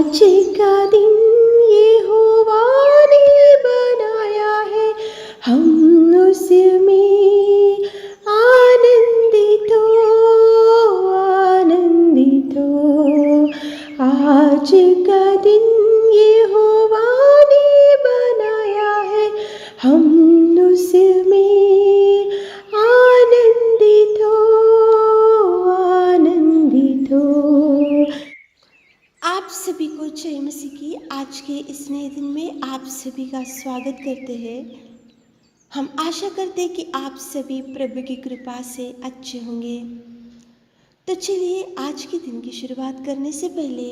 आज का दिन यहोवा ने बनाया है, हम उसमें आनंदित हो। आज का दिन यहोवा ने बनाया है, हम उसमें आनंदित हो। आप सभी को जय मसीह की आज के इस नए दिन में आप सभी का स्वागत करते हैं। हम आशा करते हैं कि आप सभी प्रभु की कृपा से अच्छे होंगे। तो चलिए आज के दिन की शुरुआत करने से पहले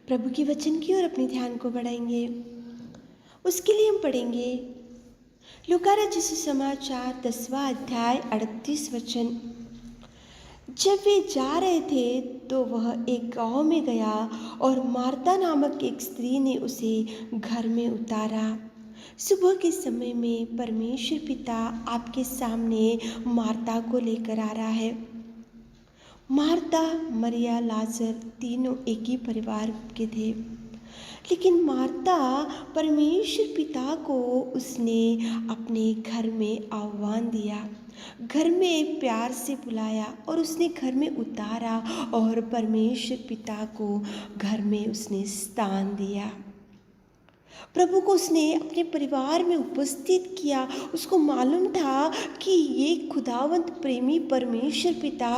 प्रभु के वचन की ओर अपने ध्यान को बढ़ाएंगे। उसके लिए हम पढ़ेंगे लूका रचित सुसमाचार 10वां अध्याय 38 वचन। जब वे जा रहे थे तो वह एक गांव में गया और मार्ता नामक एक स्त्री ने उसे घर में उतारा। सुबह के समय में परमेश्वर पिता आपके सामने मार्ता को लेकर आ रहा है। मार्ता, मरिया, लाजर तीनों एक ही परिवार के थे, लेकिन मार्ता परमेश्वर पिता को उसने अपने घर में आह्वान दिया, घर में प्यार से बुलाया और उसने घर में उतारा और परमेश्वर पिता को घर में उसने स्थान दिया। प्रभु को उसने अपने परिवार में उपस्थित किया। उसको मालूम था कि ये खुदावंत प्रेमी परमेश्वर पिता,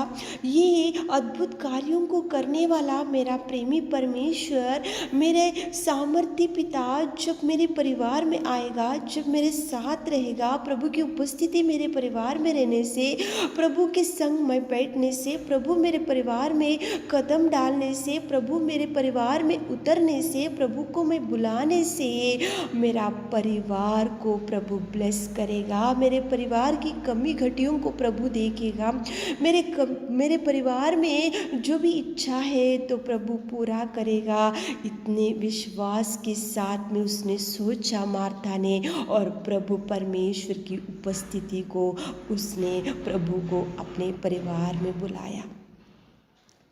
ये अद्भुत कार्यों को करने वाला मेरा प्रेमी परमेश्वर, मेरे सामर्थ्य पिता जब मेरे परिवार में आएगा, जब मेरे साथ रहेगा, प्रभु की उपस्थिति मेरे परिवार में रहने से, प्रभु के संग में बैठने से, प्रभु मेरे परिवार में कदम डालने से, प्रभु मेरे परिवार में उतरने से, प्रभु को मैं बुलाने से मेरा परिवार को प्रभु ब्लेस करेगा। मेरे परिवार की कमी घटियों को प्रभु देखेगा। मेरे परिवार में जो भी इच्छा है तो प्रभु पूरा करेगा। इतने विश्वास के साथ में उसने सोचा मार्था ने, और प्रभु परमेश्वर की उपस्थिति को उसने प्रभु को अपने परिवार में बुलाया।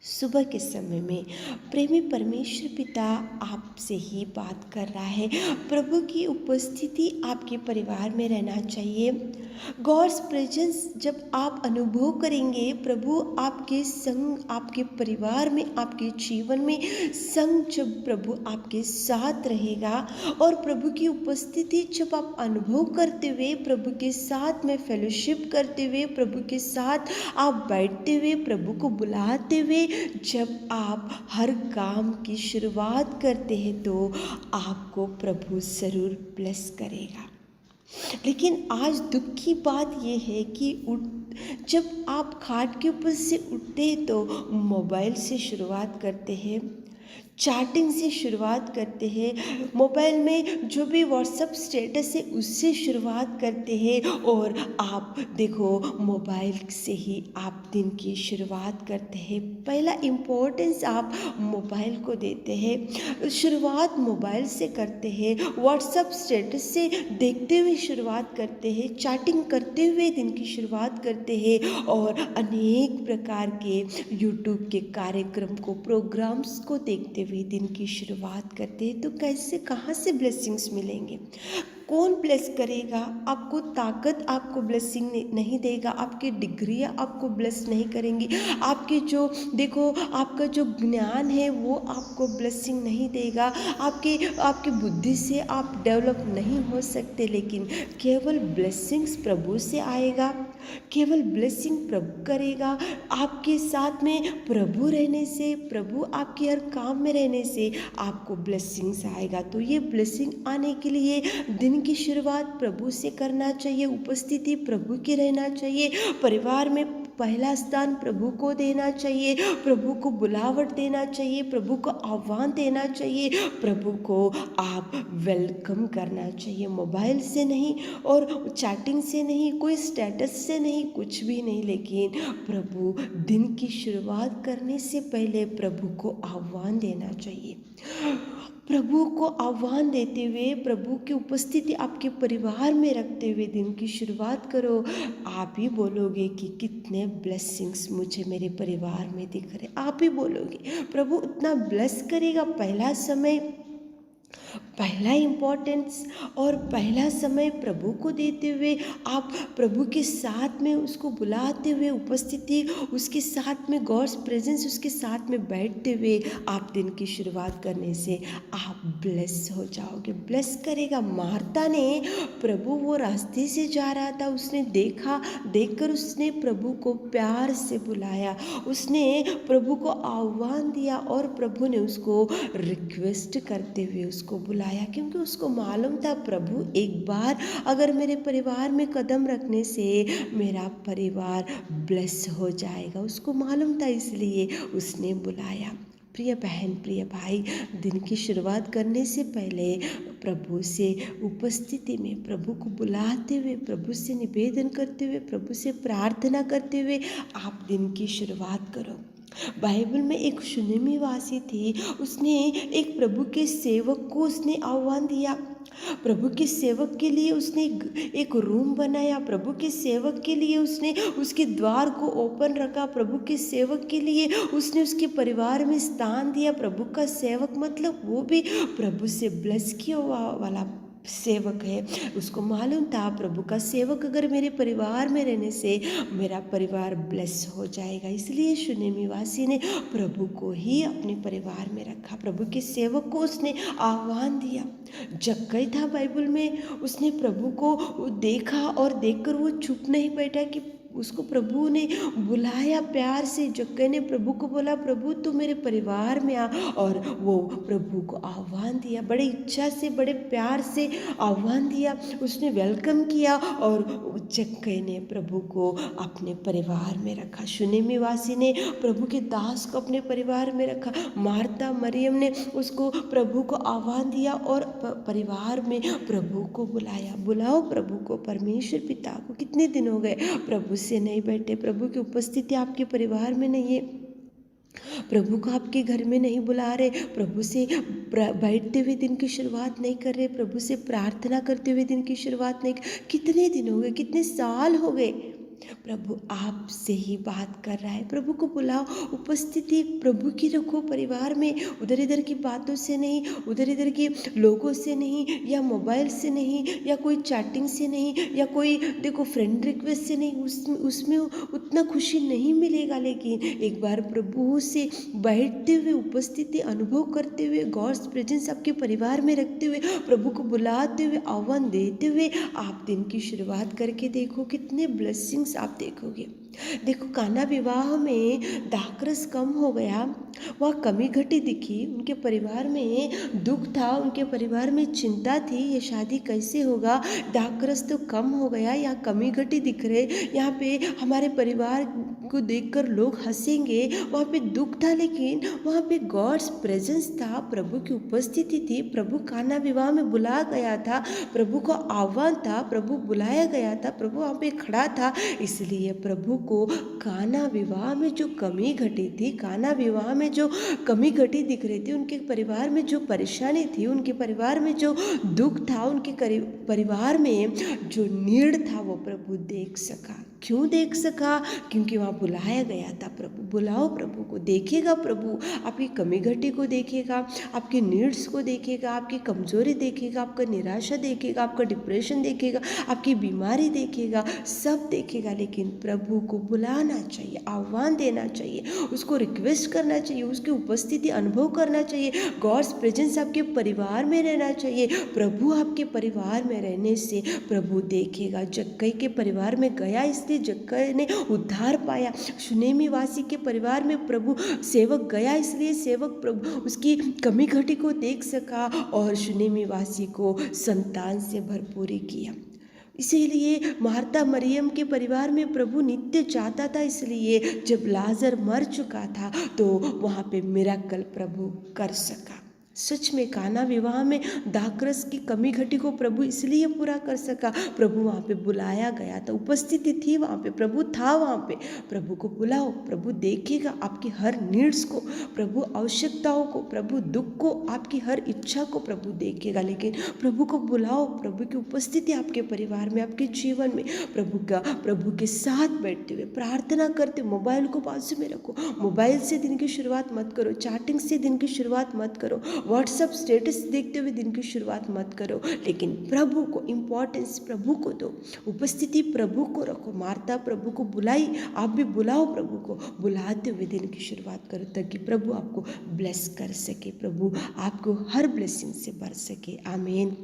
सुबह के समय में प्रेमी परमेश्वर पिता आपसे ही बात कर रहा है। प्रभु की उपस्थिति आपके परिवार में रहना चाहिए। गॉड्स प्रेजेंस जब आप अनुभव करेंगे, प्रभु आपके संग, आपके परिवार में, आपके जीवन में संग, जब प्रभु आपके साथ रहेगा और प्रभु की उपस्थिति जब आप अनुभव करते हुए, प्रभु के साथ में फेलोशिप करते हुए, प्रभु के साथ आप बैठते हुए, प्रभु को बुलाते हुए जब आप हर काम की शुरुआत करते हैं तो आपको प्रभु ज़रूर ब्लेस करेगा। लेकिन आज दुख की बात यह है कि जब आप खाट के ऊपर से उठते हैं तो मोबाइल से शुरुआत करते हैं, चैटिंग से शुरुआत करते हैं, मोबाइल में जो भी व्हाट्सएप स्टेटस है उससे शुरुआत करते हैं, और आप देखो मोबाइल से ही आप दिन की शुरुआत करते हैं। पहला इम्पोर्टेंस आप मोबाइल को देते हैं, शुरुआत मोबाइल से करते हैं, व्हाट्सएप स्टेटस से देखते हुए शुरुआत करते हैं, चैटिंग करते हुए दिन की शुरुआत करते हैं, और अनेक प्रकार के यूट्यूब के कार्यक्रम को, प्रोग्राम्स को देखते हुए दिन की शुरुआत करते हैं। तो कैसे, कहाँ से ब्लेसिंग्स मिलेंगे? कौन ब्लेस करेगा? आपको ताकत आपको ब्लेसिंग नहीं देगा, आपकी डिग्रियाँ आपको ब्लेस नहीं करेंगी, आपके जो देखो आपका जो ज्ञान है वो आपको ब्लेसिंग नहीं देगा, आपकी बुद्धि से आप डेवलप नहीं हो सकते। लेकिन केवल ब्लेसिंग्स प्रभु से आएगा, केवल ब्लेसिंग प्रभु करेगा। आपके साथ में प्रभु रहने से, प्रभु आपके हर काम में रहने से आपको ब्लेसिंग्स आएगा। तो ये ब्लेसिंग आने के लिए दिन की शुरुआत प्रभु से करना चाहिए, उपस्थिति प्रभु की रहना चाहिए, परिवार में पहला स्थान प्रभु को देना चाहिए, प्रभु को बुलावट देना चाहिए, प्रभु को आह्वान देना चाहिए, प्रभु को आप वेलकम करना चाहिए। मोबाइल से नहीं और चैटिंग से नहीं, कोई स्टेटस से नहीं, कुछ भी नहीं, लेकिन प्रभु दिन की शुरुआत करने से पहले प्रभु को आह्वान देना चाहिए। प्रभु को आह्वान देते हुए, प्रभु की उपस्थिति आपके परिवार में रखते हुए दिन की शुरुआत करो। आप ही बोलोगे कि कितने ब्लेसिंग्स मुझे मेरे परिवार में दिख रहे। आप ही बोलोगे, प्रभु उतना ब्लेस करेगा। पहला समय, पहला इम्पोर्टेंस और पहला समय प्रभु को देते हुए, आप प्रभु के साथ में उसको बुलाते हुए, उपस्थिति उसके साथ में, गॉड्स प्रेजेंस उसके साथ में बैठते हुए आप दिन की शुरुआत करने से आप ब्लेस हो जाओगे। ब्लेस करेगा। मार्ता ने, प्रभु वो रास्ते से जा रहा था, उसने देखा, देखकर उसने प्रभु को प्यार से बुलाया, उसने प्रभु को आह्वान दिया और प्रभु ने उसको रिक्वेस्ट करते हुए उसको बुलाया, क्योंकि उसको मालूम था प्रभु एक बार अगर मेरे परिवार में कदम रखने से मेरा परिवार ब्लेस हो जाएगा। उसको मालूम था, इसलिए उसने बुलाया। प्रिय बहन, प्रिय भाई, दिन की शुरुआत करने से पहले प्रभु से उपस्थिति में, प्रभु को बुलाते हुए, प्रभु से निवेदन करते हुए, प्रभु से प्रार्थना करते हुए आप दिन की शुरुआत करो। बाइबल में एक शुनेमी वासी थी, उसने एक प्रभु के सेवक को उसने आह्वान दिया। प्रभु के सेवक के लिए उसने एक रूम बनाया, प्रभु के सेवक के लिए उसने उसके द्वार को ओपन रखा, प्रभु के सेवक के लिए उसने उसके परिवार में स्थान दिया। प्रभु का सेवक मतलब वो भी प्रभु से ब्लेस किया वाला सेवक है। उसको मालूम था प्रभु का सेवक अगर मेरे परिवार में रहने से मेरा परिवार ब्लेस हो जाएगा, इसलिए शुनेमी वासी ने प्रभु को ही अपने परिवार में रखा। प्रभु के सेवक को उसने आह्वान दिया। जक्कई था बाइबल में, उसने प्रभु को देखा और देखकर वो चुप नहीं बैठा कि उसको प्रभु ने बुलाया प्यार से। जक्कई ने प्रभु को बोला, प्रभु तू मेरे परिवार में आ, और वो प्रभु को आह्वान दिया, बड़े इच्छा से, बड़े प्यार से आह्वान दिया, उसने वेलकम किया और जक्कई ने प्रभु को अपने परिवार में रखा। शुनेमी वासी ने प्रभु के दास को अपने परिवार में रखा। मार्ता मरियम ने उसको प्रभु को आह्वान दिया और परिवार में प्रभु को बुलाया। बुलाओ प्रभु को, परमेश्वर पिता को। कितने दिन हो गए प्रभु से नहीं बैठे, प्रभु की उपस्थिति आपके परिवार में नहीं है, प्रभु को आपके घर में नहीं बुला रहे, प्रभु से बैठते हुए दिन की शुरुआत नहीं कर रहे, प्रभु से प्रार्थना करते हुए दिन की शुरुआत नहीं। कितने दिन हो गए, कितने साल हो गए, प्रभु आपसे ही बात कर रहा है। प्रभु को बुलाओ, उपस्थिति प्रभु की रखो परिवार में। उधर इधर की बातों से नहीं, उधर इधर के लोगों से नहीं, या मोबाइल से नहीं, या कोई चैटिंग से नहीं, या कोई देखो फ्रेंड रिक्वेस्ट से नहीं, उसमें उतना खुशी नहीं मिलेगा। लेकिन एक बार प्रभु से बैठते हुए, उपस्थिति अनुभव करते हुए, गॉड्स प्रेजेंस आपके परिवार में रखते हुए, प्रभु को बुलाते हुए, आह्वान देते हुए आप दिन की शुरुआत करके देखो, कितने ब्लेसिंग्स आप देखोगे। देखो, काना विवाह में दाखरस कम हो गया, वह कमी घटी दिखी, उनके परिवार में दुख था, उनके परिवार में चिंता थी, ये शादी कैसे होगा, दाखरस तो कम हो गया, यहाँ कमी घटी दिख रहे, यहाँ पे हमारे परिवार को देखकर लोग हंसेंगे, वहाँ पे दुख था, लेकिन वहाँ पे गॉड्स प्रेजेंस था, प्रभु की उपस्थिति थी। प्रभु काना विवाह में बुलाया गया था, प्रभु को आह्वान था, प्रभु बुलाया गया था, प्रभु वहाँ पे खड़ा था। इसलिए प्रभु को काना विवाह में जो कमी घटी थी, काना विवाह में जो कमी घटी दिख रही थी, उनके परिवार में जो परेशानी थी, उनके परिवार में जो दुख था, उनके परिवार में जो नीड था, वो प्रभु देख सका। क्यों देख सका? क्योंकि वहाँ बुलाया गया था। प्रभु बुलाओ, प्रभु को देखेगा, प्रभु आपकी कमी घटी को देखेगा, आपकी नीड्स को देखेगा, आपकी कमजोरी देखेगा, आपका निराशा देखेगा, आपका डिप्रेशन देखेगा, आपकी बीमारी देखेगा, सब देखेगा। लेकिन प्रभु को बुलाना चाहिए, आह्वान देना चाहिए, उसको रिक्वेस्ट करना चाहिए, उसकी उपस्थिति अनुभव करना चाहिए, गॉड्स प्रेजेंस आपके परिवार में रहना चाहिए। प्रभु आपके परिवार में रहने से प्रभु देखेगा। जक्कई के परिवार में गया, इसलिए जक्कई ने उद्धार पाया। शुनेमी वासी के परिवार में प्रभु सेवक गया, इसलिए सेवक प्रभु उसकी कमी घटी को देख सका और शुनेमी वासी को संतान से भरपूरी किया। इसीलिए मार्ता मरियम के परिवार में प्रभु नित्य चाहता था, इसलिए जब लाजर मर चुका था तो वहाँ पे मिराकल प्रभु कर सका। सच में काना विवाह में दाखरस की कमी घटी को प्रभु इसलिए पूरा कर सका। प्रभु वहाँ पे बुलाया गया था, उपस्थिति थी वहाँ पे, प्रभु था वहाँ पे। प्रभु को बुलाओ, प्रभु देखेगा आपकी हर नीड्स को, प्रभु आवश्यकताओं को, प्रभु दुख को, आपकी हर इच्छा को प्रभु देखेगा। लेकिन प्रभु को बुलाओ, प्रभु की उपस्थिति आपके परिवार में, आपके जीवन में, प्रभु के साथ बैठते हुए प्रार्थना करते। मोबाइल को बाजू में रखो, मोबाइल से दिन की शुरुआत मत करो, चैटिंग से दिन की शुरुआत मत करो, व्हाट्सअप स्टेटस देखते हुए दिन की शुरुआत मत करो। लेकिन प्रभु को इम्पोर्टेंस प्रभु को दो, उपस्थिति प्रभु को रखो। मार्ता प्रभु को बुलाई, आप भी बुलाओ, प्रभु को बुलाते हुए दिन की शुरुआत करो, ताकि प्रभु आपको ब्लेस कर सके, प्रभु आपको हर ब्लेसिंग से भर सके। आमीन।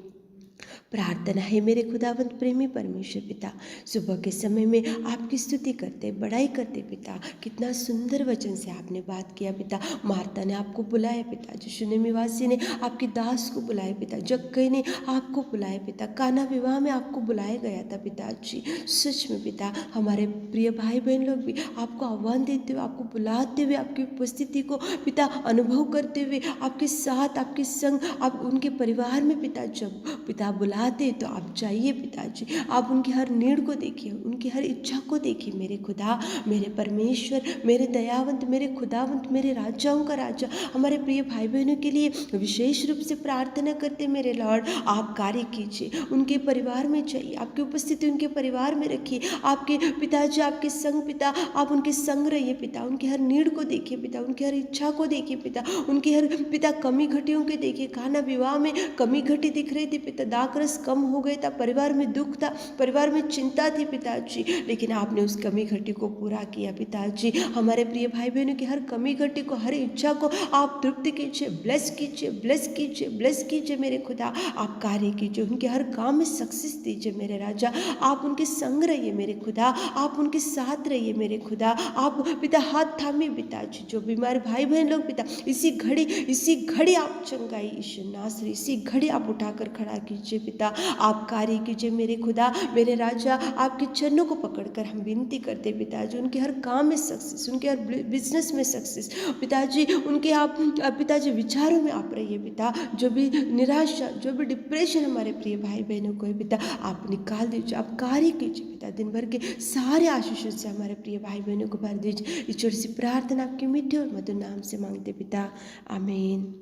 प्रार्थना है मेरे खुदावंत प्रेमी परमेश्वर पिता, सुबह के समय में आपकी स्तुति करते, बड़ाई करते पिता। कितना सुंदर वचन से आपने बात किया पिता। मार्ता ने आपको बुलाया पिता, यीशु निवासी ने आपकी दास को बुलाया पिता, जक्कई ने आपको बुलाया पिता, काना विवाह में आपको बुलाया गया था पिताजी। सच में पिता, हमारे प्रिय भाई बहन लोग भी आपको आह्वान देते हुए, आपको बुलाते हुए, आपकी उपस्थिति को पिता अनुभव करते हुए, आपके साथ, आपके संग, आप उनके परिवार में पिता, जब पिता बुलाते तो आप जाइए पिताजी, आप उनकी हर नीड को देखिए, उनकी हर इच्छा को देखिए मेरे खुदा, मेरे परमेश्वर, मेरे दयावंत, मेरे खुदावंत, मेरे राजाओं का राजा। हमारे प्रिय भाई बहनों के लिए विशेष रूप से प्रार्थना करते मेरे लॉर्ड, आप कार्य कीजिए, उनके परिवार में जाइए, आपकी उपस्थिति उनके परिवार में रखिए, आपके पिताजी आपके संग पिता, आप उनके संग रहिए पिता, उनकी हर नीड को देखिए पिता, उनकी हर इच्छा को देखिए पिता, उनकी हर पिता कमी घटियों के देखिए। खाना विवाह में कमी घटी दिख रही थी पिता, दाखरस कम हो गया था, परिवार में दुख था, परिवार में चिंता थी पिताजी, लेकिन आपने उस कमी घटी को पूरा किया पिताजी। हमारे प्रिय भाई बहनों की हर कमी घटी को, हर इच्छा को आप तृप्त कीजिए, ब्लेस कीजिए, ब्लेस कीजिए, ब्लेस कीजिए मेरे खुदा, आप कार्य कीजिए, उनके हर काम में सक्सेस दीजिए मेरे राजा। आप उनके संग रहिए मेरे खुदा, आप उनके साथ रहिए मेरे खुदा, आप पिता हाथ थामिए पिताजी। जो बीमार भाई बहन लोग पिता, इसी घड़ी आप चंगाई यीशु नासरी, इसी घड़ी आप उठाकर खड़ा कीजिए पिता, आप कार्य कीजिए मेरे खुदा, मेरे राजा। आपके चरणों को पकड़कर हम विनती करते पिताजी, उनके हर काम में सक्सेस, उनके हर बिजनेस में सक्सेस पिताजी, उनके आप पिताजी विचारों में आप रहिए पिता। जो भी निराशा, जो भी डिप्रेशन हमारे प्रिय भाई बहनों को है पिता, आप निकाल दीजिए, आप कार्य कीजिए पिता। दिन भर के सारे आशीषों से हमारे प्रिय भाई बहनों को भर दीजिए। ईश्वर से प्रार्थना आपके मीठे और मधुर नाम से मांगते पिता, आमीन।